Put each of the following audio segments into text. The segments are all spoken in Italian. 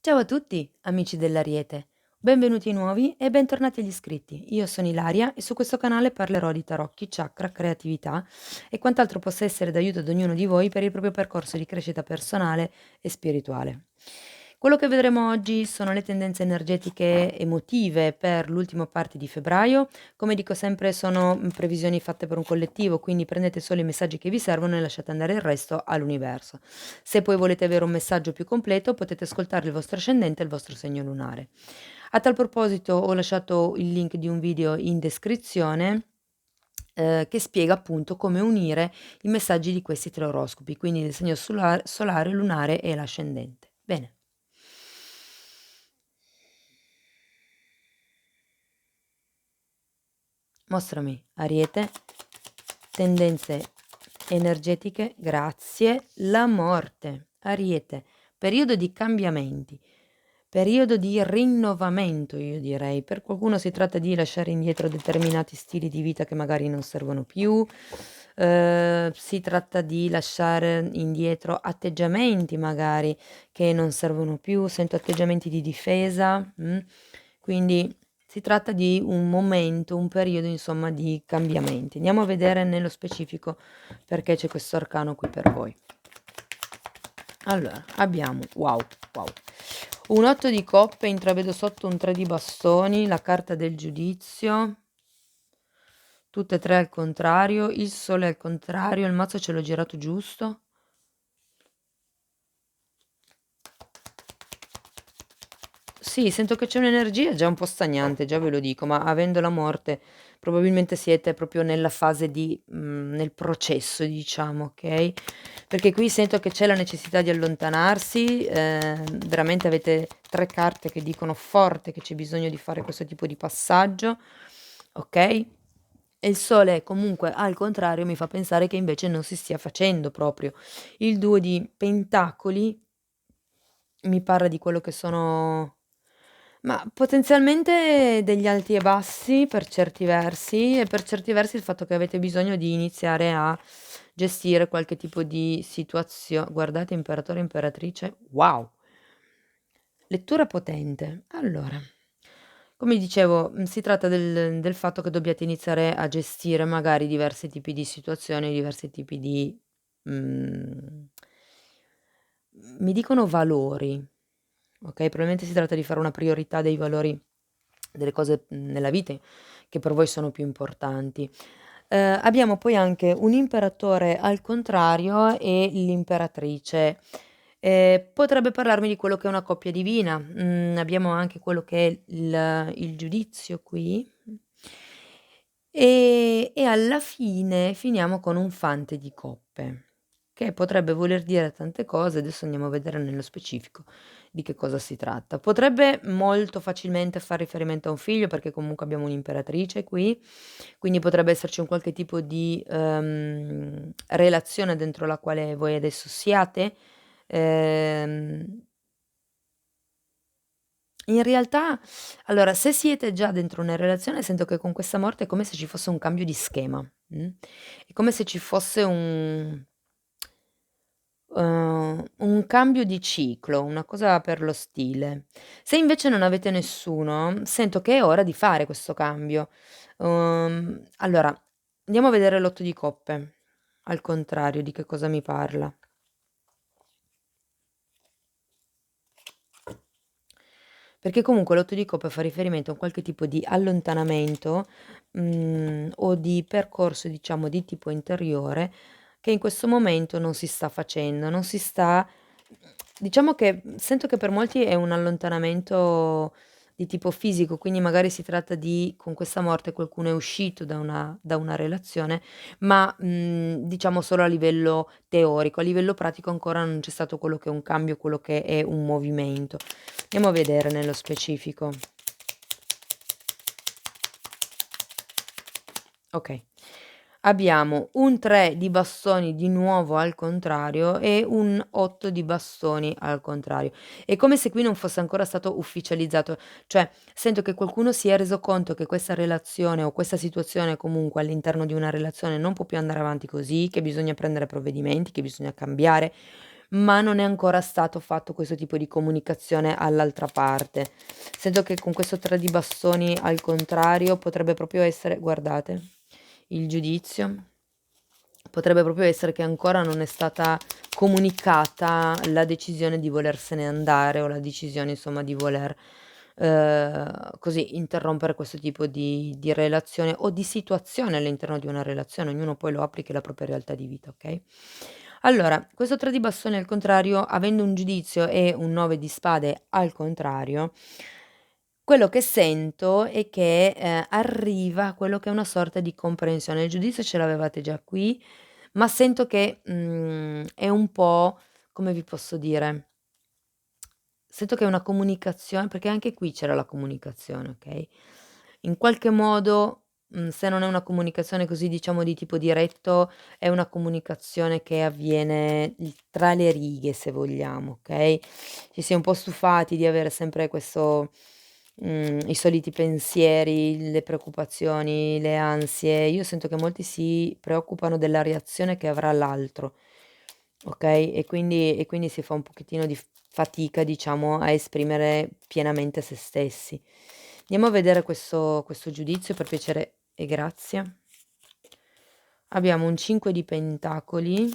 Ciao a tutti, amici dell'Ariete. Benvenuti nuovi e bentornati agli iscritti. Io sono Ilaria e su questo canale parlerò di tarocchi, chakra, creatività e quant'altro possa essere d'aiuto ad ognuno di voi per il proprio percorso di crescita personale e spirituale. Quello che vedremo oggi sono le tendenze energetiche emotive per l'ultima parte di febbraio. Come dico sempre, sono previsioni fatte per un collettivo, quindi prendete solo i messaggi che vi servono e lasciate andare il resto all'universo. Se poi volete avere un messaggio più completo, potete ascoltare il vostro ascendente e il vostro segno lunare. A tal proposito ho lasciato il link di un video in descrizione che spiega appunto come unire i messaggi di questi tre oroscopi, quindi il segno solare, lunare e l'ascendente. Bene. Mostrami, Ariete, tendenze energetiche, grazie, la morte, Ariete, periodo di cambiamenti, periodo di rinnovamento, io direi. Per qualcuno si tratta di lasciare indietro determinati stili di vita che magari non servono più, si tratta di lasciare indietro atteggiamenti magari che non servono più, sento atteggiamenti di difesa, quindi si tratta di un momento, un periodo insomma di cambiamenti. Andiamo a vedere nello specifico perché c'è questo arcano qui per voi. Allora, abbiamo, wow, un 8 di coppe, intravedo sotto un 3 di bastoni, la carta del giudizio, tutte e tre al contrario, il sole al contrario, il mazzo ce l'ho girato giusto. Sì, sento che c'è un'energia già un po' stagnante, già ve lo dico, ma avendo la morte probabilmente siete proprio nella fase di nel processo diciamo, okay, perché qui sento che c'è la necessità di allontanarsi, veramente avete 3 carte che dicono forte che c'è bisogno di fare questo tipo di passaggio, okay, e il sole comunque al contrario mi fa pensare che invece non si stia facendo proprio. Il 2 di pentacoli mi parla di quello che sono ma potenzialmente degli alti e bassi per certi versi e per certi versi il fatto che avete bisogno di iniziare a gestire qualche tipo di guardate imperatore e imperatrice, wow! Lettura potente. Allora, come dicevo, si tratta del fatto che dobbiate iniziare a gestire magari diversi tipi di situazioni, diversi tipi di, mhmm, mi dicono valori, okay, probabilmente si tratta di fare una priorità dei valori, delle cose, nella vita che per voi sono più importanti. Abbiamo poi anche un imperatore al contrario e l'imperatrice. Potrebbe parlarmi di quello che è una coppia divina. Abbiamo anche quello che è il giudizio qui. E alla fine finiamo con un fante di coppe, che potrebbe voler dire tante cose, adesso andiamo a vedere nello specifico di che cosa si tratta. Potrebbe molto facilmente far riferimento a un figlio, perché comunque abbiamo un'imperatrice qui, quindi potrebbe esserci un qualche tipo di, relazione dentro la quale voi adesso siate. Ehm In realtà allora, se siete già dentro una relazione, sento che con questa morte è come se ci fosse un cambio di schema, è come se ci fosse un cambio di ciclo, una cosa per lo stile. Se invece non avete nessuno, sento che è ora di fare questo cambio. Allora, andiamo a vedere l'8 di coppe, al contrario, di che cosa mi parla. Perché comunque l'8 di coppe fa riferimento a un qualche tipo di allontanamento, o di percorso, diciamo, di tipo interiore, che in questo momento non si sta facendo, non si sta diciamo che, sento che per molti è un allontanamento di tipo fisico, quindi magari si tratta di con questa morte qualcuno è uscito da una relazione, ma, diciamo solo a livello teorico. A livello pratico ancora non c'è stato quello che è un cambio, quello che è un movimento. Andiamo a vedere nello specifico. Okay. Abbiamo un 3 di bastoni di nuovo al contrario e un 8 di bastoni al contrario. È come se qui non fosse ancora stato ufficializzato, cioè sento che qualcuno si è reso conto che questa relazione o questa situazione comunque all'interno di una relazione non può più andare avanti così, che bisogna prendere provvedimenti, che bisogna cambiare, ma non è ancora stato fatto questo tipo di comunicazione all'altra parte. Sento che con questo 3 di bastoni al contrario potrebbe proprio essere, guardate, il giudizio, potrebbe proprio essere che ancora non è stata comunicata la decisione di volersene andare o la decisione insomma di voler, così interrompere questo tipo di relazione o di situazione all'interno di una relazione, ognuno poi lo applichi alla propria realtà di vita, okay? Allora, questo 3 di bastoni al contrario, avendo un giudizio e un 9 di spade al contrario, quello che sento è che, arriva quello che è una sorta di comprensione. Il giudizio ce l'avevate già qui, ma sento che, è un po', come vi posso dire, sento che è una comunicazione perché anche qui c'era la comunicazione, okay, in qualche modo, se non è una comunicazione così diciamo di tipo diretto, è una comunicazione che avviene il tra le righe se vogliamo, okay, ci si è un po' stufati di avere sempre questo i soliti pensieri, le preoccupazioni, le ansie. Io sento che molti si preoccupano della reazione che avrà l'altro, okay, e quindi si fa un pochettino di fatica, diciamo, a esprimere pienamente se stessi. Andiamo a vedere questo giudizio per piacere e grazie. Abbiamo un 5 di pentacoli,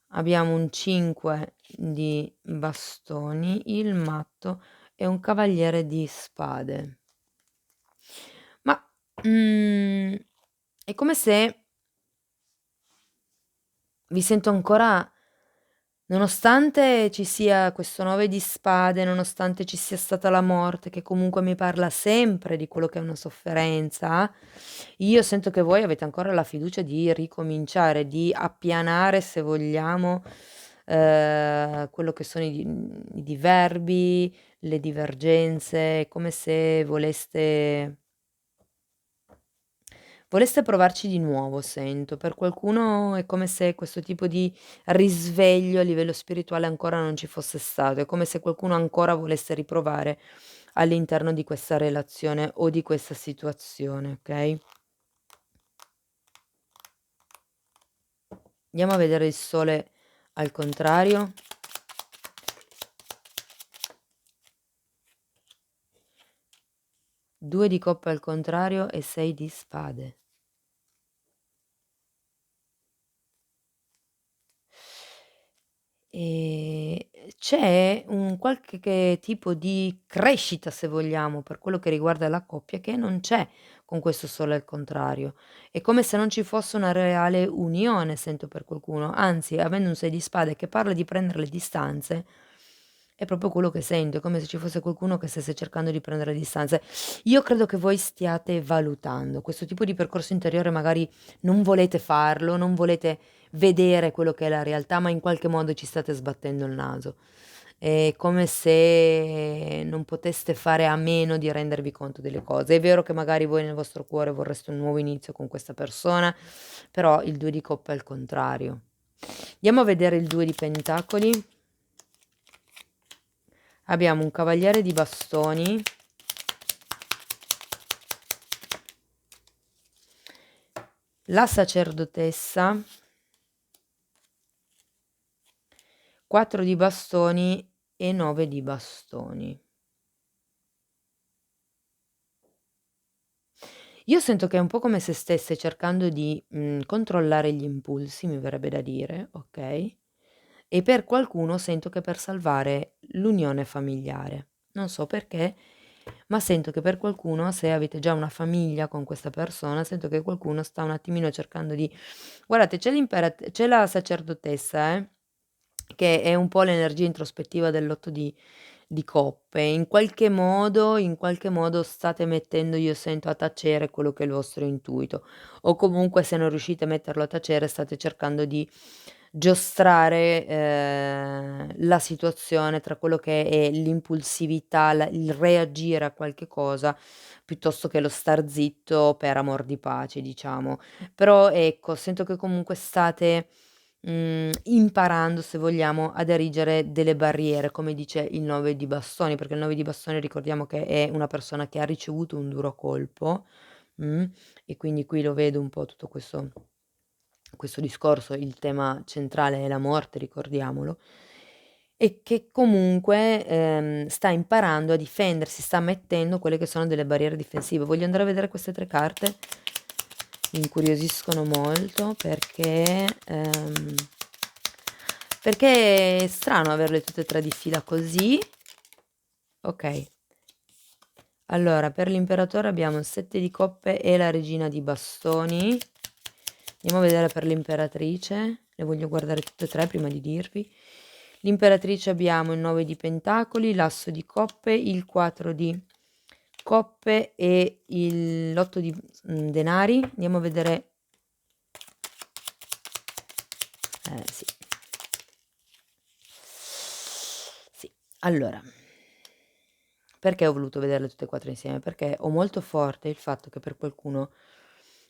abbiamo un 5 di bastoni, il matto e un cavaliere di spade. Ma, è come se vi sento ancora, nonostante ci sia questo 9 di spade, nonostante ci sia stata la morte che comunque mi parla sempre di quello che è una sofferenza, io sento che voi avete ancora la fiducia di ricominciare, di appianare, se vogliamo, quello che sono i diverbi, le divergenze, è come se voleste provarci di nuovo sento. Per qualcuno è come se questo tipo di risveglio a livello spirituale ancora non ci fosse stato. È come se qualcuno ancora volesse riprovare all'interno di questa relazione o di questa situazione, okay? Andiamo a vedere il sole al contrario. 2 di coppe al contrario e 6 di spade. Ehm, c'è un qualche che tipo di crescita, se vogliamo, per quello che riguarda la coppia, che non c'è con questo sole al contrario. È come se non ci fosse una reale unione, sento per qualcuno, anzi, avendo un 6 di spade che parla di prendere le distanze, è proprio quello che sento, è come se ci fosse qualcuno che stesse cercando di prendere le distanze. Io credo che voi stiate valutando questo tipo di percorso interiore, magari non volete farlo, non volete vedere quello che è la realtà, ma in qualche modo ci state sbattendo il naso. È come se non poteste fare a meno di rendervi conto delle cose. È vero che magari voi nel vostro cuore vorreste un nuovo inizio con questa persona, però il 2 di coppe è il contrario. Andiamo a vedere il 2 di pentacoli. Abbiamo un cavaliere di bastoni, la sacerdotessa, 4 di bastoni e 9 di bastoni. Io sento che è un po' come se stesse cercando di, controllare gli impulsi, mi verrebbe da dire, okay, e per qualcuno sento che per salvare l'unione familiare. Non so perché, ma sento che per qualcuno, se avete già una famiglia con questa persona, sento che qualcuno sta un attimino cercando di, guardate, c'è la sacerdotessa, che è un po' l'energia introspettiva dell'8 di coppe. In qualche modo state mettendo, io sento, a tacere quello che è il vostro intuito, o comunque se non riuscite a metterlo a tacere state cercando di giostrare, la situazione tra quello che è l'impulsività, il reagire a qualche cosa, piuttosto che lo star zitto per amor di pace, diciamo. Però ecco, sento che comunque state imparando, se vogliamo, ad erigere delle barriere, come dice il 9 di bastoni, perché il 9 di bastoni ricordiamo che è una persona che ha ricevuto un duro colpo, mh, e quindi qui lo vedo un po' tutto questo discorso, il tema centrale è la morte, ricordiamolo, e che comunque, sta imparando a difendersi, sta mettendo quelle che sono delle barriere difensive. Voglio andare a vedere queste 3 carte, mi incuriosiscono molto perché è strano averle tutte e 3 di fila così. Okay. Allora, per l'imperatore abbiamo il 7 di coppe e la regina di bastoni. Andiamo a vedere per l'imperatrice, le voglio guardare tutte e 3 prima di dirvi. L'imperatrice abbiamo il 9 di pentacoli, l'asso di coppe, il 4 di coppe e l'8 di denari. Andiamo a vedere. Sì. Sì, allora, perché ho voluto vederle tutte e 4 insieme? Perché ho molto forte il fatto che per qualcuno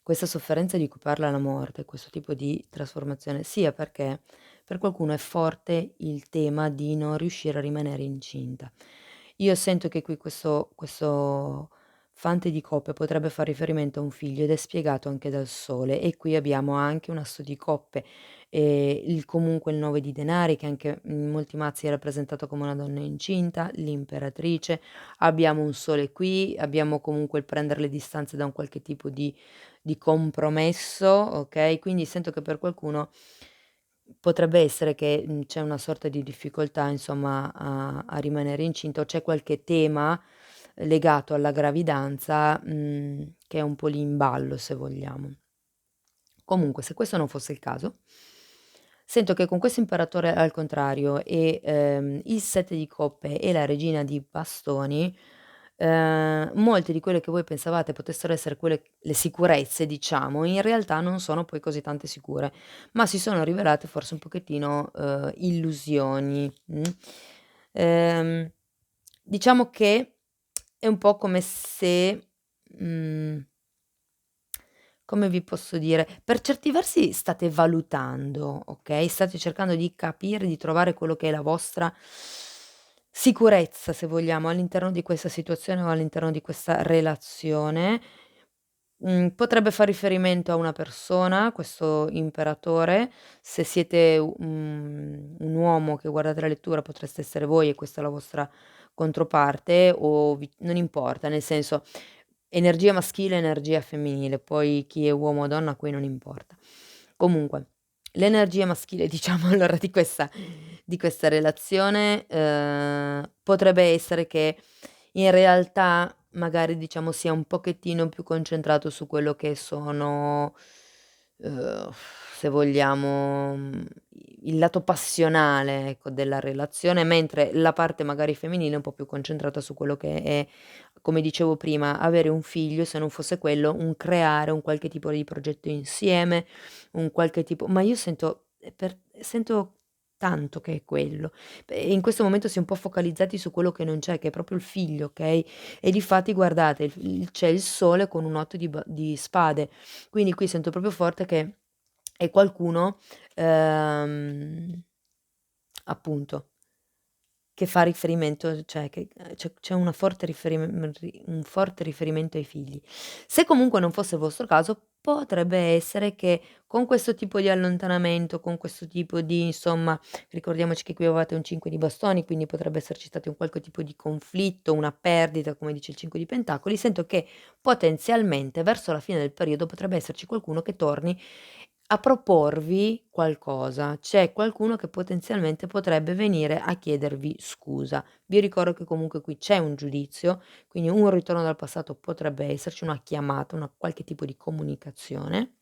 questa sofferenza di cui parla la morte, questo tipo di trasformazione, sia perché per qualcuno è forte il tema di non riuscire a rimanere incinta. Io sento che qui questo fante di coppe potrebbe far riferimento a un figlio ed è spiegato anche dal sole e qui abbiamo anche un asso di coppe e comunque il 9 di denari che anche in molti mazzi è rappresentato come una donna incinta, l'imperatrice, abbiamo un sole qui, abbiamo comunque il prendere le distanze da un qualche tipo di compromesso, okay, quindi sento che per qualcuno potrebbe essere che, c'è una sorta di difficoltà insomma a rimanere incinta o c'è qualche tema legato alla gravidanza, che è un po' lì in ballo se vogliamo. Comunque se questo non fosse il caso, sento che con questo imperatore al contrario e, il 7 di coppe e la regina di bastoni, molte di quelle che voi pensavate potessero essere quelle le sicurezze diciamo, in realtà non sono poi così tante sicure, ma si sono rivelate forse un pochettino, illusioni, Ehm, diciamo che è un po' come se, mhmm come vi posso dire, per certi versi state valutando, okay, state cercando di capire, di trovare quello che è la vostra sicurezza, se vogliamo, all'interno di questa situazione o all'interno di questa relazione. Potrebbe far riferimento a una persona, questo imperatore, se siete un uomo che guardate la lettura potreste essere voi e questa è la vostra controparte o vi non importa, nel senso energia maschile, energia femminile, poi chi è uomo o donna qui non importa. Comunque, l'energia maschile diciamo allora di questa relazione, potrebbe essere che in realtà magari diciamo sia un pochettino più concentrato su quello che sono, uhm, se vogliamo, il lato passionale ecco della relazione, mentre la parte magari femminile è un po' più concentrata su quello che è, come dicevo prima, avere un figlio, se non fosse quello, un creare un qualche tipo di progetto insieme, un qualche tipo ma io sento tanto che è quello. E in questo momento si è un po' focalizzati su quello che non c'è, che è proprio il figlio, okay, e difatti guardate c'è il sole con un 8 di spade, quindi qui sento proprio forte che è qualcuno, ehm, appunto che fa riferimento cioè che c'è una forte un forte riferimento ai figli. Se comunque non fosse il vostro caso, potrebbe essere che con questo tipo di allontanamento, con questo tipo di insomma, ricordiamoci che qui avevate un 5 di bastoni, quindi potrebbe esserci stato un qualche tipo di conflitto, una perdita, come dice il 5 di pentacoli, sento che potenzialmente verso la fine del periodo potrebbe esserci qualcuno che torni a proporvi qualcosa. C'è qualcuno che potenzialmente potrebbe venire a chiedervi scusa. Vi ricordo che comunque qui c'è un giudizio, quindi un ritorno dal passato potrebbe esserci, una chiamata, una qualche tipo di comunicazione,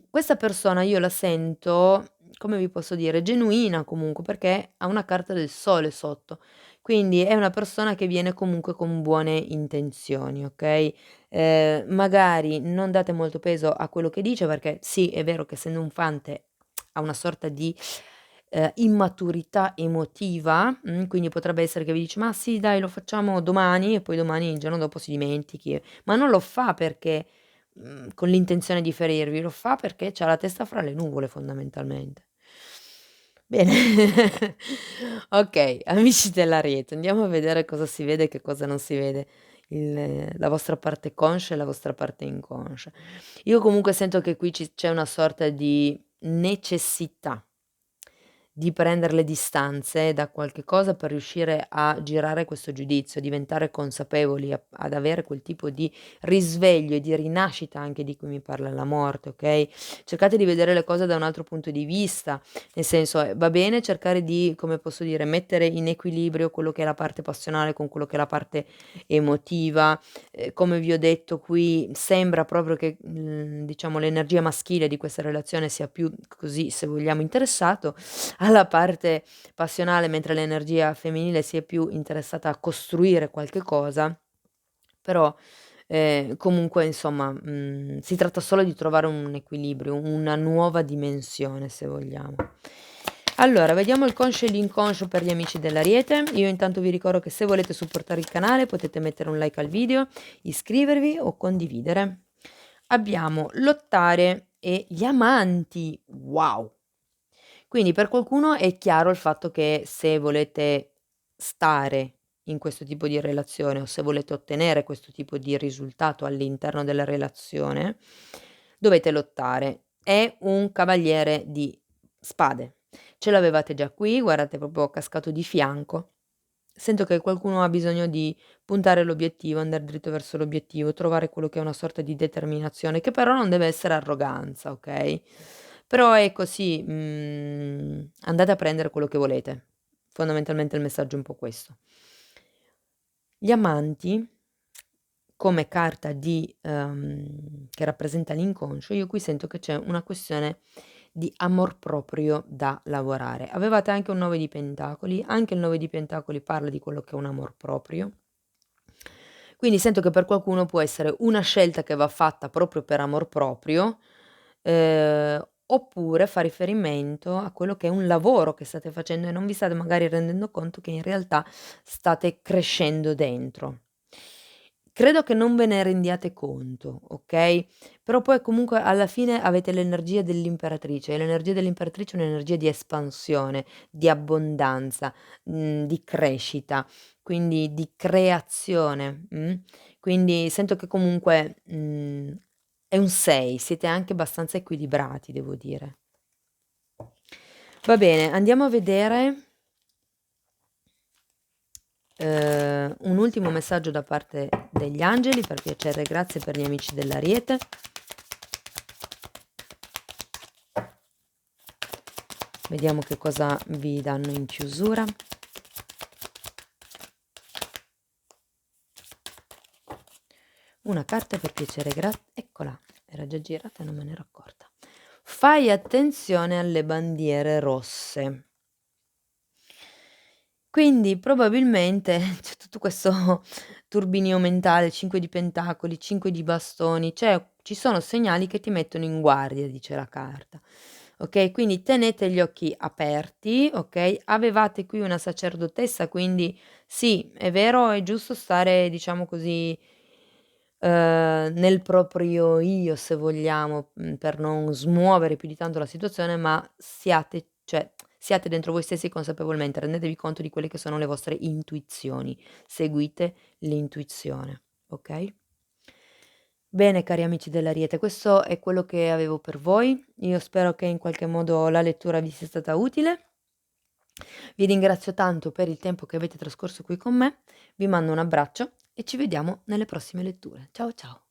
questa persona io la sento, come vi posso dire, genuina comunque, perché ha una carta del sole sotto. Quindi è una persona che viene comunque con buone intenzioni, okay? Magari non date molto peso a quello che dice perché sì, è vero che essendo un fante ha una sorta di, immaturità emotiva, quindi potrebbe essere che vi dice: "Ma sì dai lo facciamo domani" e poi domani il giorno dopo si dimentichi, ma non lo fa perché, con l'intenzione di ferirvi, lo fa perché c'ha la testa fra le nuvole fondamentalmente. Bene. Okay, amici dell'Ariete, andiamo a vedere cosa si vede e che cosa non si vede la vostra parte conscia e la vostra parte inconscia. Io comunque sento che qui c'è una sorta di necessità di prendere le distanze da qualche cosa per riuscire a girare questo giudizio, diventare consapevoli, ad avere quel tipo di risveglio e di rinascita anche di cui mi parla la morte, okay, cercate di vedere le cose da un altro punto di vista, nel senso, va bene cercare di, come posso dire, mettere in equilibrio quello che è la parte passionale con quello che è la parte emotiva. Come vi ho detto qui sembra proprio che, diciamo l'energia maschile di questa relazione sia più, così se vogliamo, interessato alla parte passionale, mentre l'energia femminile si è più interessata a costruire qualche cosa, però, comunque insomma, si tratta solo di trovare un equilibrio, una nuova dimensione se vogliamo. Allora, vediamo il conscio e l'inconscio per gli amici dell'Ariete. Io intanto vi ricordo che se volete supportare il canale potete mettere un like al video, iscrivervi o condividere. Abbiamo lottare e gli amanti. Wow! Quindi per qualcuno è chiaro il fatto che se volete stare in questo tipo di relazione o se volete ottenere questo tipo di risultato all'interno della relazione, dovete lottare. È un cavaliere di spade. Ce l'avevate già qui, guardate proprio cascato di fianco. Sento che qualcuno ha bisogno di puntare l'obiettivo, andare dritto verso l'obiettivo, trovare quello che è una sorta di determinazione, che però non deve essere arroganza, okay, però è così, andate a prendere quello che volete. Fondamentalmente il messaggio è un po' questo. Gli amanti, come carta di che rappresenta l'inconscio, io qui sento che c'è una questione di amor proprio da lavorare. Avevate anche un 9 di pentacoli, anche il 9 di pentacoli parla di quello che è un amor proprio. Quindi sento che per qualcuno può essere una scelta che va fatta proprio per amor proprio, oppure fa riferimento a quello che è un lavoro che state facendo e non vi state magari rendendo conto che in realtà state crescendo dentro. Credo che non ve ne rendiate conto, okay, però poi comunque alla fine avete l'energia dell'imperatrice e l'energia dell'imperatrice è un'energia di espansione, di abbondanza, di crescita, quindi di creazione, quindi sento che comunque, è un 6, siete anche abbastanza equilibrati devo dire. Va bene, andiamo a vedere un ultimo messaggio da parte degli angeli, per piacere, grazie per gli amici dell'Ariete. Vediamo che cosa vi danno in chiusura. Una carta per piacere, eccola, era già girata e non me ne ero accorta. Fai attenzione alle bandiere rosse. Quindi probabilmente c'è tutto questo turbinio mentale, 5 di pentacoli, 5 di bastoni, cioè ci sono segnali che ti mettono in guardia, dice la carta. Okay, quindi tenete gli occhi aperti, okay, avevate qui una sacerdotessa, quindi sì, è vero, è giusto stare, diciamo così, nel proprio io se vogliamo, per non smuovere più di tanto la situazione, ma siate dentro voi stessi consapevolmente, rendetevi conto di quelle che sono le vostre intuizioni, seguite l'intuizione, okay? Bene cari amici dell'Ariete, questo è quello che avevo per voi. Io spero che in qualche modo la lettura vi sia stata utile. Vi ringrazio tanto per il tempo che avete trascorso qui con me, vi mando un abbraccio e ci vediamo nelle prossime letture. Ciao ciao.